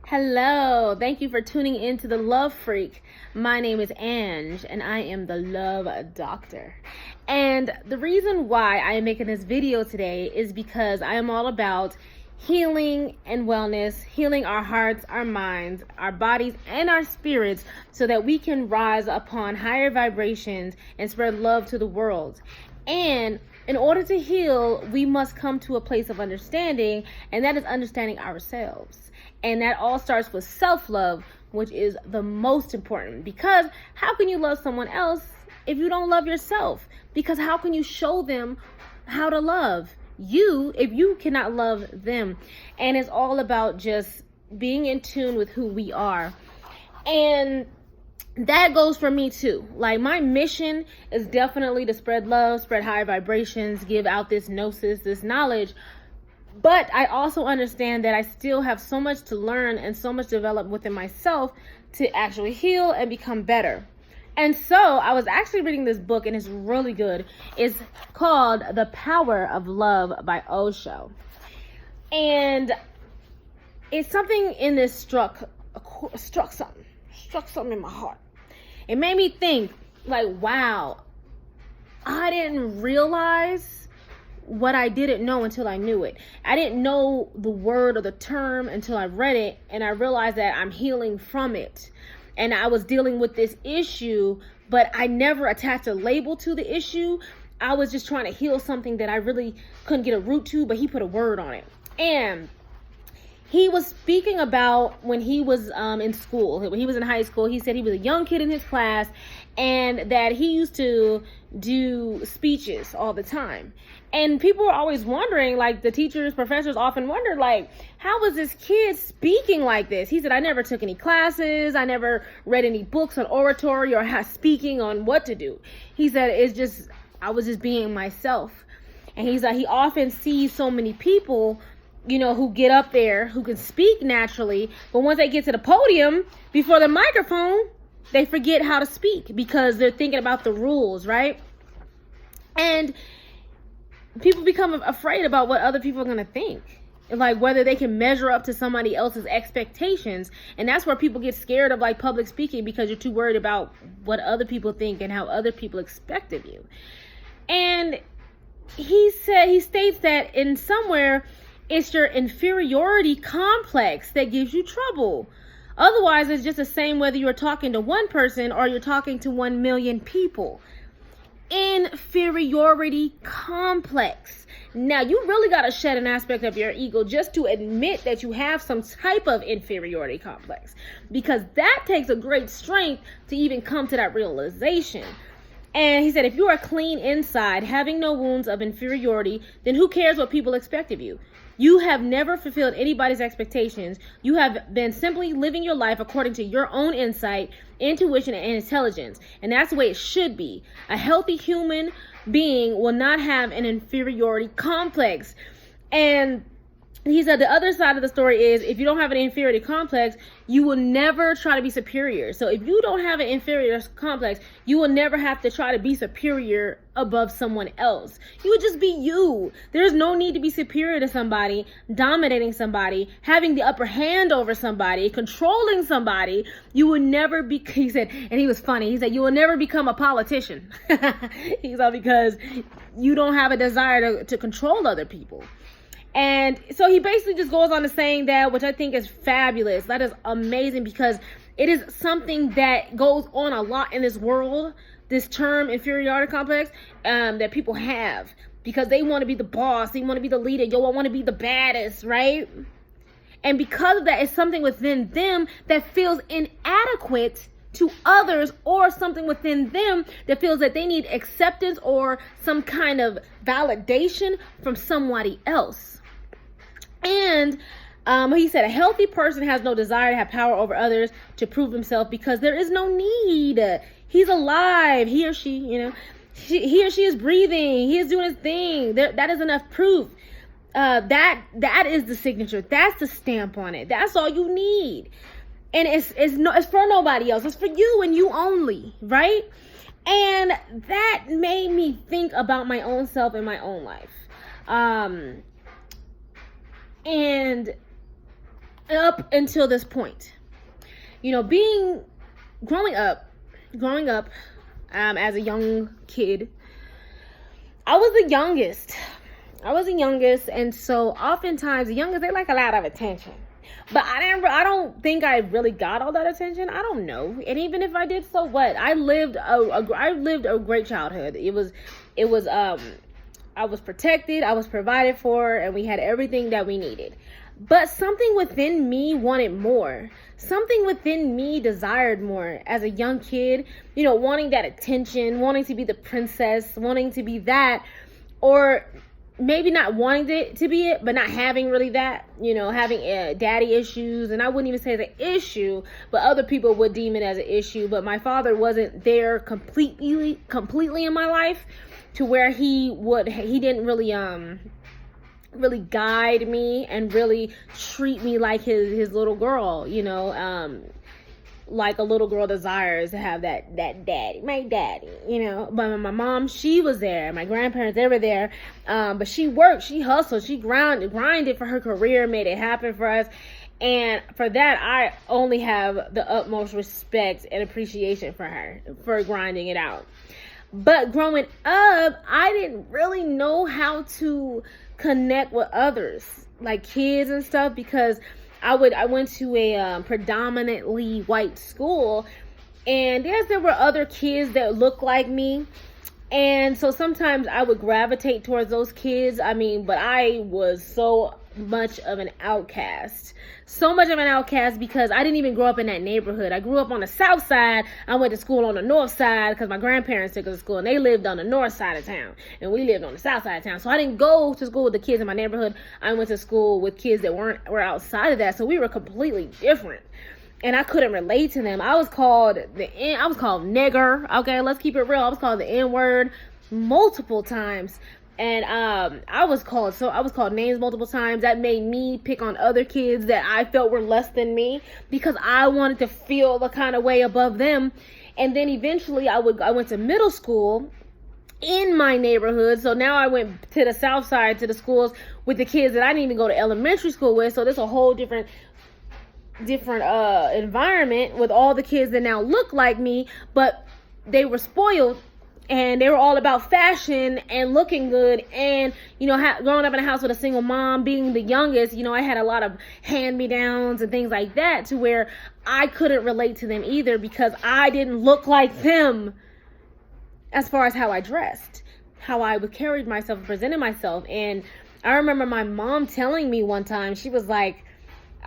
Hello, thank you for tuning in to the Love Freq. My name is Ange and I am the Love Doctor. And the reason why I am making this video today is because I am all about healing and wellness, healing our hearts, our minds, our bodies, and our spirits so that we can rise upon higher vibrations and spread love to the world. And in order to heal, we must come to a place of understanding, and that is understanding ourselves. And that all starts with self-love, which is the most important. Because how can you love someone else if you don't love yourself? Because how can you show them how to love you if you cannot love them? And it's all about just being in tune with who we are. And that goes for me too. Like, my mission is definitely to spread love, spread high vibrations, give out this gnosis, this knowledge. But I also understand that I still have so much to learn and so much to develop within myself to actually heal and become better. And so I was actually reading this book, and it's really good. It's called The Power of Love by Osho. And it's something in this struck something in my heart. It made me think, like, wow, I didn't realize what I didn't know until I knew it. I didn't know the word or the term until I read it, and I realized that I'm healing from it. And I was dealing with this issue, but I never attached a label to the issue. I was just trying to heal something that I really couldn't get a root to, but he put a word on it. And he was speaking about when he was in school, when he was in high school. He said he was a young kid in his class, and that he used to do speeches all the time. And people were always wondering, like, the teachers, professors often wondered, like, how was this kid speaking like this? He said, I never took any classes. I never read any books on oratory or speaking on what to do. He said, I was just being myself. And he's like, he often sees so many people, who get up there, who can speak naturally, but once they get to the podium, before the microphone, they forget how to speak because they're thinking about the rules, right? And people become afraid about what other people are going to think, like whether they can measure up to somebody else's expectations. And that's where people get scared of, like, public speaking, because you're too worried about what other people think and how other people expect of you. And he states that in somewhere, it's your inferiority complex that gives you trouble. Otherwise, it's just the same whether you're talking to one person or you're talking to 1 million people. Inferiority complex. Now, you really got to shed an aspect of your ego just to admit that you have some type of inferiority complex, because that takes a great strength to even come to that realization. And he said, if you are clean inside, having no wounds of inferiority, then who cares what people expect of you? You have never fulfilled anybody's expectations. You have been simply living your life according to your own insight, intuition, and intelligence. And that's the way it should be. A healthy human being will not have an inferiority complex. And he said the other side of the story is, if you don't have an inferiority complex, you will never try to be superior. So if you don't have an inferiority complex, you will never have to try to be superior above someone else. You would just be you. There's no need to be superior to somebody, dominating somebody, having the upper hand over somebody, controlling somebody. You would never be, he said, and he was funny, he said, you will never become a politician. He said, because you don't have a desire to control other people. And so he basically just goes on to saying that, which I think is fabulous. That is amazing, because it is something that goes on a lot in this world, this term inferiority complex, that people have, because they want to be the boss, they want to be the leader, I want to be the baddest, right? And because of that, it's something within them that feels inadequate to others, or something within them that feels that they need acceptance or some kind of validation from somebody else. And he said a healthy person has no desire to have power over others to prove himself, because there is no need. He's alive. He or she, he or she is breathing. He is doing his thing. That is enough proof. That is the signature. That's the stamp on it. That's all you need. And it's for nobody else. It's for you and you only, right? And that made me think about my own self and my own life. And up until this point. You know, growing up, as a young kid, I was the youngest. And so oftentimes the youngest, they like a lot of attention. But I don't think I really got all that attention. I don't know. And even if I did, so what? I lived a great childhood. It was I was protected, I was provided for, and we had everything that we needed. But something within me wanted more. Something within me desired more as a young kid, you know, wanting that attention, wanting to be the princess, wanting to be that, or maybe not wanting it to be it, but not having really that, you know, having daddy issues. And I wouldn't even say it's an issue, but other people would deem it as an issue. But my father wasn't there completely in my life to where he didn't really guide me and really treat me like his little girl, you know, like a little girl desires to have that daddy, my daddy, you know. But my mom, she was there. My grandparents, they were there. But she worked, she hustled, she grinded for her career, made it happen for us. And for that, I only have the utmost respect and appreciation for her for grinding it out. But growing up, I didn't really know how to connect with others, like kids and stuff, because I went to a predominantly white school, and yes, there were other kids that looked like me, and so sometimes I would gravitate towards those kids. I mean, but I was so much of an outcast because I didn't even grow up in that neighborhood. I grew up on the south side. I went to school on the north side because my grandparents took us to school, and they lived on the north side of town, and we lived on the south side of town. So I didn't go to school with the kids in my neighborhood. I went to school with kids that were outside of that. So we were completely different, and I couldn't relate to them. I was called nigger. Okay, let's keep it real. I was called the N-word multiple times. And I was called names multiple times. That made me pick on other kids that I felt were less than me because I wanted to feel the kind of way above them. And then eventually I went to middle school in my neighborhood. So now I went to the south side to the schools with the kids that I didn't even go to elementary school with. So there's a whole different environment with all the kids that now look like me, but they were spoiled. And they were all about fashion and looking good. And, you know, growing up in a house with a single mom, being the youngest, you know, I had a lot of hand-me-downs and things like that to where I couldn't relate to them either because I didn't look like them as far as how I dressed, how I carried myself, presented myself. And I remember my mom telling me one time, she was like,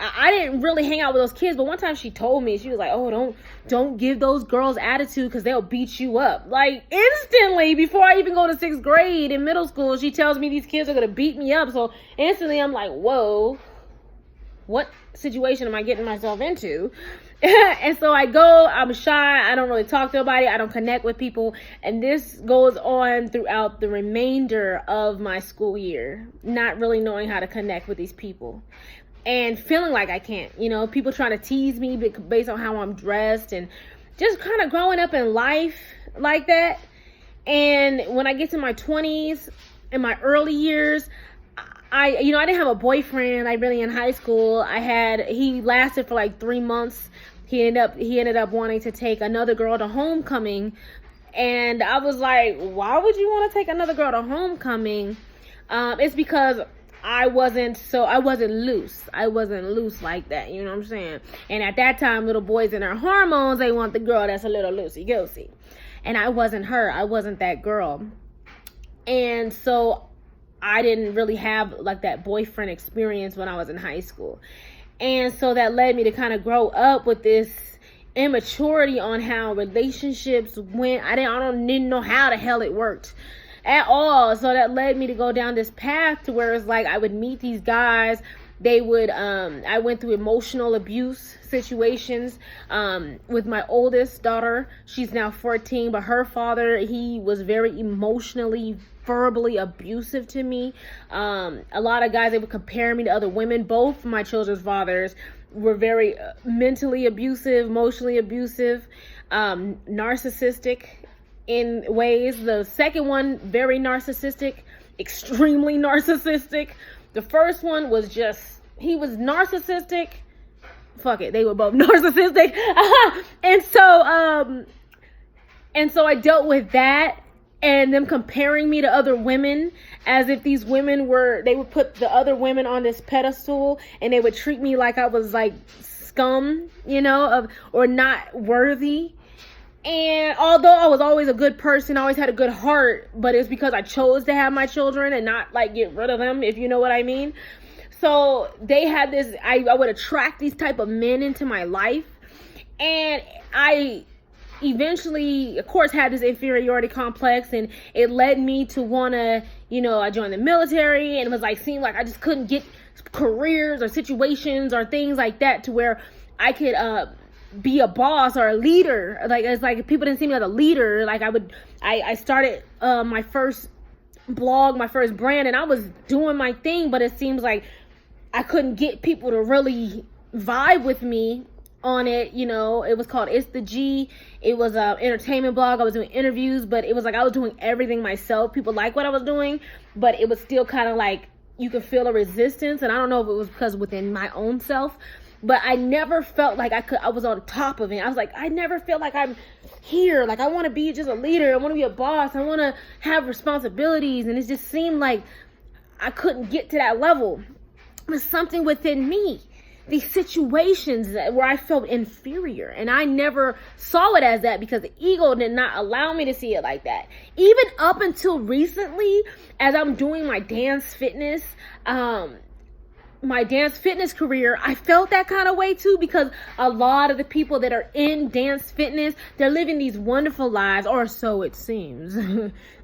I didn't really hang out with those kids, but one time she told me, she was like, oh, don't give those girls attitude because they'll beat you up. Like, instantly, before I even go to 6th grade in middle school, she tells me these kids are going to beat me up. So instantly I'm like, whoa, what situation am I getting myself into? And so I go, I'm shy, I don't really talk to nobody, I don't connect with people. And this goes on throughout the remainder of my school year, not really knowing how to connect with these people. And feeling like I can't, you know, people trying to tease me based on how I'm dressed and just kind of growing up in life like that. And when I get to my 20s, in my early years, I didn't have a boyfriend, like really in high school. He lasted for like 3 months. He ended up wanting to take another girl to homecoming. And I was like, why would you want to take another girl to homecoming? It's because I wasn't loose. I wasn't loose like that, you know what I'm saying? And at that time, little boys in their hormones, they want the girl that's a little loosey-goosey. And I wasn't her. I wasn't that girl. And so I didn't really have like that boyfriend experience when I was in high school. And so that led me to kind of grow up with this immaturity on how relationships went. I didn't know how the hell it worked at all. So that led me to go down this path to where it's like I would meet these guys. They would I went through emotional abuse situations with my oldest daughter. She's now 14, but her father, he was very emotionally, verbally abusive to me. A lot of guys, they would compare me to other women. Both my children's fathers were very mentally abusive, emotionally abusive, narcissistic in ways. The second one, very narcissistic, extremely narcissistic. The first one was he was narcissistic, fuck it, they were both narcissistic. And so I dealt with that, and them comparing me to other women, as if these women they would put the other women on this pedestal, and they would treat me like I was like scum, or not worthy. And although I was always a good person, I always had a good heart, but it's because I chose to have my children and not like get rid of them, if you know what I mean. So they had this, I would attract these type of men into my life. And I eventually, of course, had this inferiority complex, and it led me to want to, I joined the military, and it was like, seemed like I just couldn't get careers or situations or things like that to where I could, be a boss or a leader. Like, it's like people didn't see me as a leader. Like I started my first blog, my first brand, and I was doing my thing, but it seems like I couldn't get people to really vibe with me on it. It was called It's the G. It was an entertainment blog. I was doing interviews, but it was like I was doing everything myself. People liked what I was doing, but it was still kind of like you could feel a resistance, and I don't know if it was because within my own self. But I never felt like I was on top of it. I was like, I never feel like I'm here. Like, I want to be just a leader. I want to be a boss. I want to have responsibilities. And it just seemed like I couldn't get to that level. There's something within me. These situations where I felt inferior. And I never saw it as that because the ego did not allow me to see it like that. Even up until recently, as I'm doing my dance fitness, career, I felt that kind of way too, because a lot of the people that are in dance fitness, they're living these wonderful lives, or so it seems.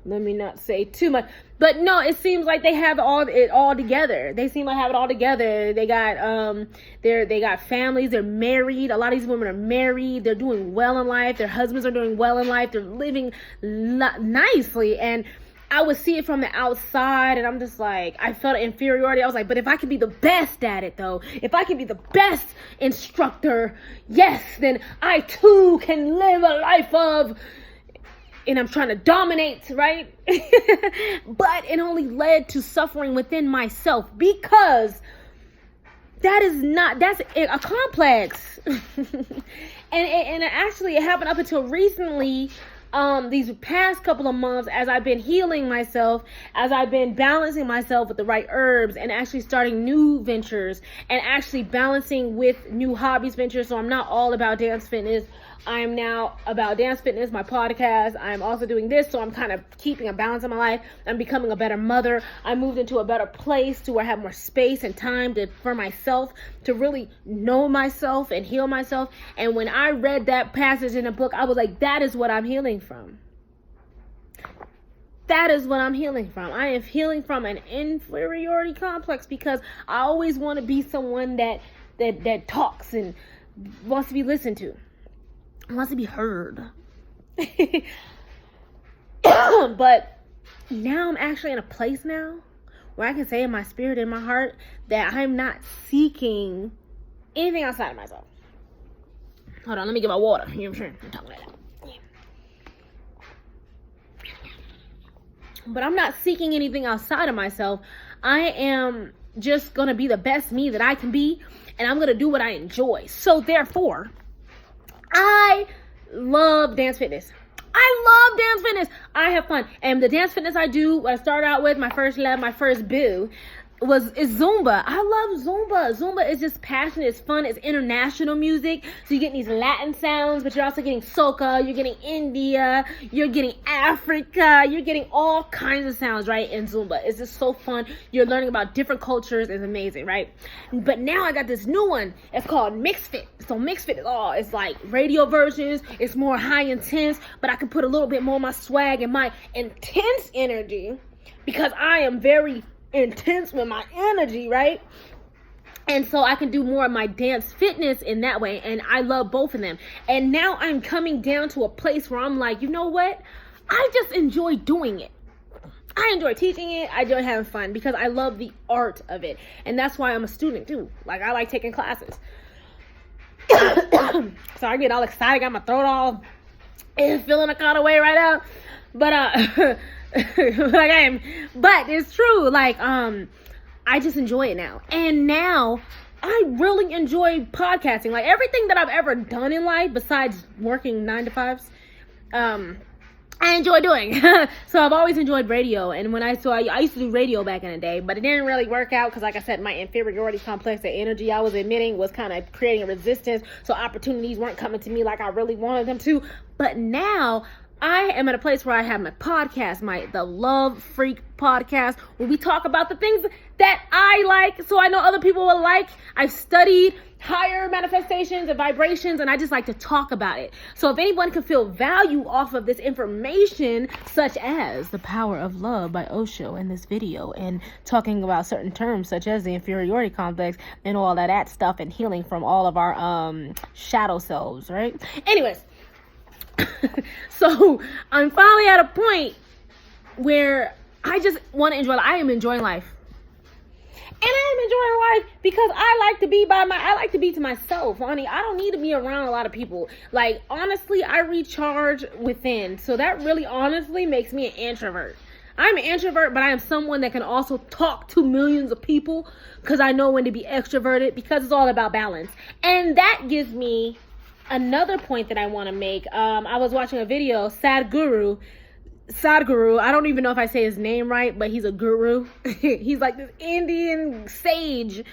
Let me not say too much, but no, it seems like they have it all together. They seem like have it all together. They got they got families. They're married. A lot of these women are married. They're doing well in life. Their husbands are doing well in life. They're living nicely, and I would see it from the outside, and I'm just like, I felt inferiority. I was like, but if I can be the best at it, though, if I can be the best instructor, yes, then I too can live a life of, and I'm trying to dominate, right? But it only led to suffering within myself, because that's a complex. and actually, it happened up until recently. These past couple of months, as I've been healing myself, as I've been balancing myself with the right herbs, and actually starting new ventures, and actually balancing with new hobbies ventures. So I'm not all about dance fitness. I'm now about dance fitness, my podcast. I'm also doing this, so I'm kind of keeping a balance in my life. I'm becoming a better mother. I moved into a better place to where I have more space and time for myself to really know myself and heal myself. And when I read that passage in a book, I was like, that is what I'm healing from. That is what I'm healing from. I am healing from an inferiority complex, because I always want to be someone that talks and wants to be listened to. Wants to be heard. But now I'm actually in a place now where I can say in my spirit, in my heart, that I'm not seeking anything outside of myself. Hold on, let me get my water. You know what I'm saying? I'm talking like that. But I'm not seeking anything outside of myself. I am just going to be the best me that I can be, and I'm going to do what I enjoy. So therefore, I love dance fitness. I have fun. And the dance fitness I do, what I started out with, my first love, my first boo, is Zumba. I love Zumba. Zumba is just passionate. It's fun. It's international music. So you're getting these Latin sounds, but you're also getting soca. You're getting India. You're getting Africa. You're getting all kinds of sounds, right, in Zumba. It's just so fun. You're learning about different cultures. It's amazing, right? But now I got this new one. It's called Mixed Fit. So Mixed Fit is it's like radio versions. It's more high intense, but I can put a little bit more of my swag and my intense energy, because I am very intense with my energy, right? And so I can do more of my dance fitness in that way, and I love both of them. And now I'm coming down to a place where I'm like, you know what? I just enjoy doing it. I enjoy teaching it. I enjoy having fun, because I love the art of it. And that's why I'm a student too. Like, I like taking classes. So I get all excited, got my throat all feeling a kind of way right now. But but it's true. Like, I just enjoy it now. And now I really enjoy podcasting. Like everything that I've ever done in life besides working 9 to 5s, I enjoy doing. So I've always enjoyed radio. And I used to do radio back in the day, but it didn't really work out because, like I said, my inferiority complex, the energy I was emitting was kind of creating a resistance. So opportunities weren't coming to me like I really wanted them to. But now I am at a place where I have my podcast, the Love Freq podcast, where we talk about the things that I like, so I know other people will like. I've studied higher manifestations and vibrations, and I just like to talk about it. So if anyone can feel value off of this information, such as the power of love by Osho in this video, and talking about certain terms such as the inferiority complex and all of that stuff, and healing from all of our shadow selves, right? Anyways, so I'm finally at a point where I just want to enjoy. I am enjoying life. And I am enjoying life because I like to be to myself, honey. I don't need to be around a lot of people. Like, honestly, I recharge within. So that really honestly makes me an introvert. I'm an introvert, but I am someone that can also talk to millions of people because I know when to be extroverted, because it's all about balance. And that gives me another point that I want to make. I was watching a video, Sadhguru, I don't even know if I say his name right, but he's a guru. He's like this Indian sage,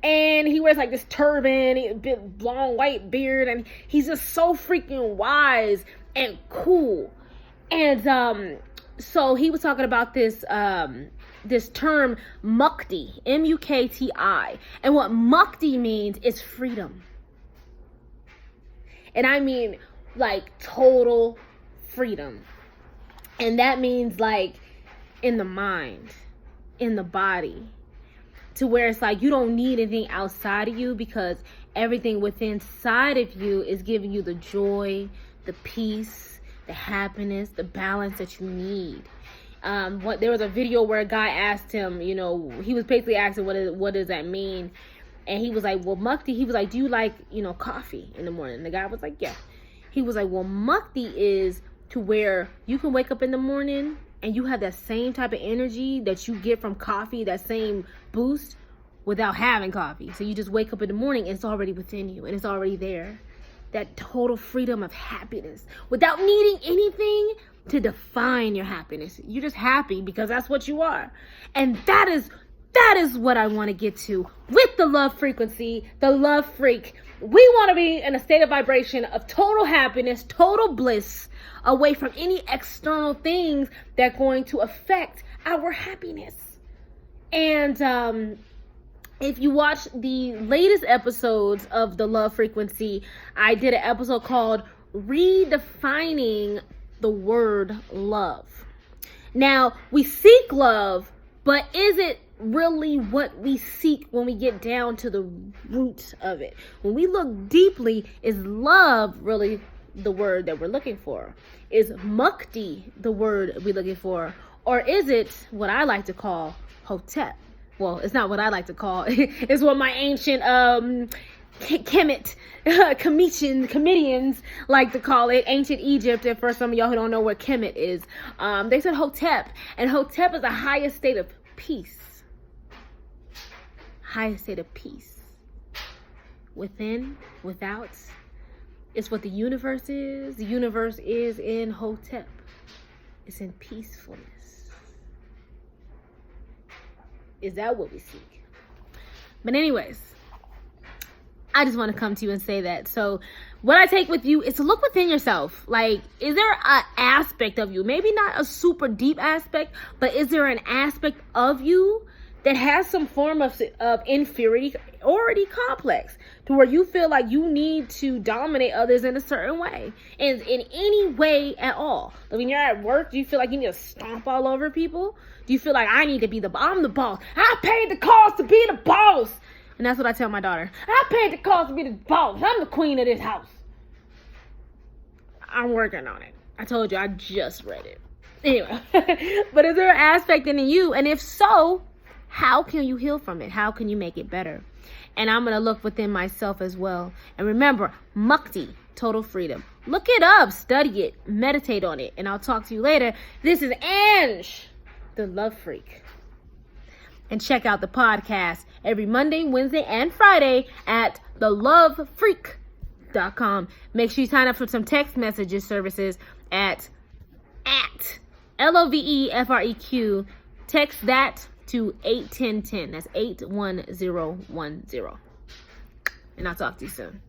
and he wears like this turban, big long white beard, and he's just so freaking wise and cool. And so he was talking about this this term Mukti, Mukti, and what Mukti means is freedom. And I mean like total freedom. And that means like in the mind, in the body, to where it's like you don't need anything outside of you because everything within inside of you is giving you the joy, the peace, the happiness, the balance that you need. There was a video where a guy asked him, he was basically asking what does that mean? And he was like, well, Mukti, he was like, do you like, coffee in the morning? The guy was like, yeah. He was like, well, Mukti is to where you can wake up in the morning and you have that same type of energy that you get from coffee, that same boost, without having coffee. So you just wake up in the morning and it's already within you and it's already there. That total freedom of happiness without needing anything to define your happiness. You're just happy because that's what you are. And that is what I want to get to with the love frequency, the Love Freq. We want to be in a state of vibration of total happiness, total bliss, away from any external things that are going to affect our happiness. And if you watch the latest episodes of the Love Frequency, I did an episode called Redefining the Word Love. Now, we seek love, but is it really what we seek when we get down to the root of it? When we look deeply, is love really the word that we're looking for? Is Mukti the word we're looking for? Or is it what I like to call Hotep? Well, it's not what I like to call. It's what my ancient comedians like to call it. Ancient Egypt. And for some of y'all who don't know what Kemet is, they said Hotep. And Hotep is the highest state of peace. Highest state of peace. Within, without. It's what the universe is. The universe is in Hotep. It's in peacefulness. Is that what we seek? But anyways, I just want to come to you and say that. So what I take with you is to look within yourself. Like, is there an aspect of you, maybe not a super deep aspect, but is there an aspect of you that has some form of inferiority complex, to where you feel like you need to dominate others in a certain way, and in any way at all? Like when you're at work, do you feel like you need to stomp all over people? Do you feel like I'm the boss? I paid the cost to be the boss. And that's what I tell my daughter. I paid the cost to be the boss. I'm the queen of this house. I'm working on it. I told you, I just read it. Anyway, but is there an aspect in you? And if so, how can you heal from it? How can you make it better? And I'm going to look within myself as well. And remember, Mukti, total freedom. Look it up, study it, meditate on it, and I'll talk to you later. This is Ange, the Love Freq. And check out the podcast every Monday, Wednesday, and Friday at thelovefreq.com. Make sure you sign up for some text messages services at LOVEFREQ. Text that to 81010. That's 81010. And I'll talk to you soon.